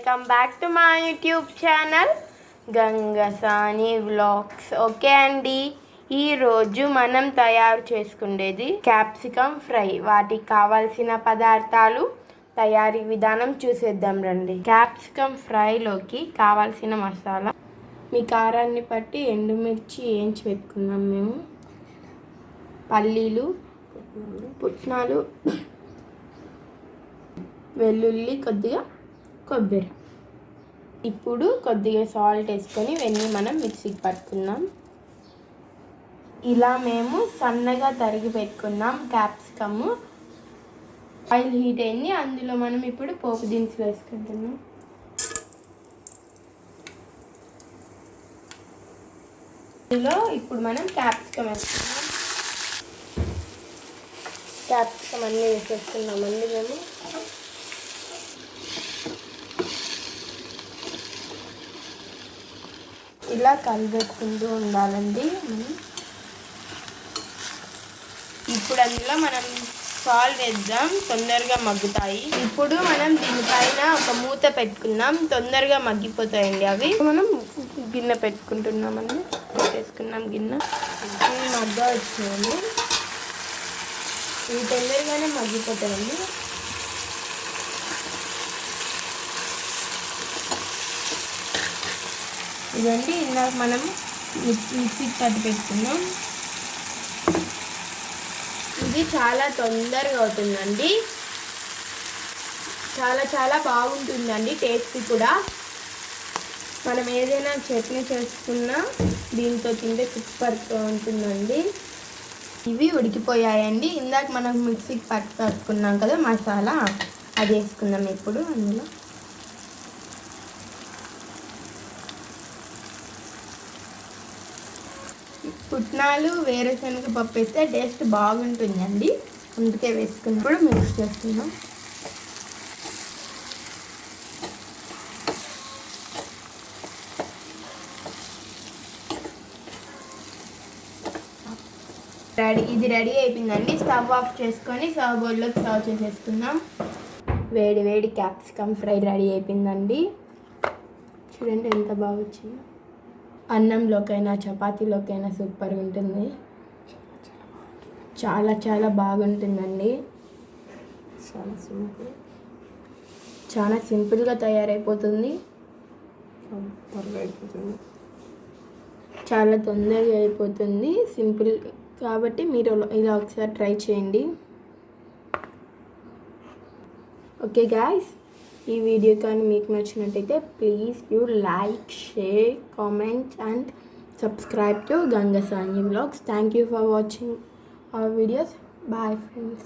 Welcome back to my YouTube channel Gangasani vlogs. Okay అండి, ఈరోజు మనం తయారు చేసుకునేది క్యాప్సికమ్ ఫ్రై. వాటికి కావాల్సిన పదార్థాలు, తయారీ విధానం చూసేద్దాం రండి. క్యాప్సికమ్ ఫ్రైలోకి కావాల్సిన మసాలా, మీ కారాన్ని బట్టి ఎండుమిర్చి వేయించి పెట్టుకున్నాం మేము, పల్లీలు, పుట్నాలు, వెల్లుల్లి, కొద్దిగా కొబ్బరి. ఇప్పుడు కొద్దిగా సాల్ట్ వేసుకొని ఇవన్నీ మనం మిక్సీకి పట్టుకుందాం. ఇలా మేము సన్నగా తరిగి పెట్టుకున్నాం క్యాప్సికమ్. ఆయిల్ హీట్ అయింది, అందులో మనం ఇప్పుడు పోపు దినుసులు వేసుకుంటున్నాం. అందులో ఇప్పుడు మనం క్యాప్సికమ్ వేసుకున్నాం. క్యాప్సికమ్ అన్నీ వేసేస్తున్నామండి మేము. ఇలా కలిపెట్టుకుంటూ ఉండాలండి మనం. ఇప్పుడు అందులో మనం సాల్ట్ వేద్దాం, తొందరగా మగ్గుతాయి. ఇప్పుడు మనం దీనిపైన ఒక మూత పెట్టుకుందాం, తొందరగా మగ్గిపోతాయండి అవి. మనం గిన్నె పెట్టుకుంటున్నామండి, పెట్టేసుకున్నాం గిన్నె. మగ్గ వచ్చినాయండి, ఇవి తొందరగానే మగ్గిపోతాయండి. ఇదండి ఇందాక మనం మిక్సీకి పట్టి పెట్టుకున్నాం. ఇది చాలా తొందరగా అవుతుందండి, చాలా చాలా బాగుంటుందండి. టేస్ట్ కూడా మనం ఏదైనా చట్నీ చేసుకున్నా దీంతో తింటే సూపర్గా ఉంటుందండి. ఇవి ఉడికిపోయాయండి. ఇందాక మనం మిక్సీకి పట్టి పెట్టుకున్నాం కదా మసాలా, అది వేసుకుందాం ఇప్పుడు. అందులో పుట్నాలు, వేరుశనగ పప్పు వేస్తే టేస్ట్ బాగుంటుందండి, అందుకే వేసుకున్నప్పుడు మిక్స్ చేస్తున్నాం. ఇది రెడీ అయిపోయిందండి. స్టవ్ ఆఫ్ చేసుకొని సర్వ్ బౌల్లోకి సర్వ్ చేసేసుకుందాం. వేడి వేడి క్యాప్సికమ్ ఫ్రై రెడీ అయిపోయిందండి. చూడండి ఎంత బాగా వచ్చిందో. అన్నంలోకైనా చపాతీలోకైనా సూపర్గా ఉంటుంది, చాలా చాలా బాగుంటుందండి. చాలా సింపుల్గా తయారైపోతుంది, చాలా తొందరగా అయిపోతుంది. సింపుల్ కాబట్టి మీరు ఇలా ఒకసారి ట్రై చేయండి. ఓకే గాయ్స్, ఈ వీడియో కానీ మీకు నచ్చినట్టయితే please you like, share, comment and subscribe to Gangasani Vlogs. Thank you for watching our videos. Bye friends.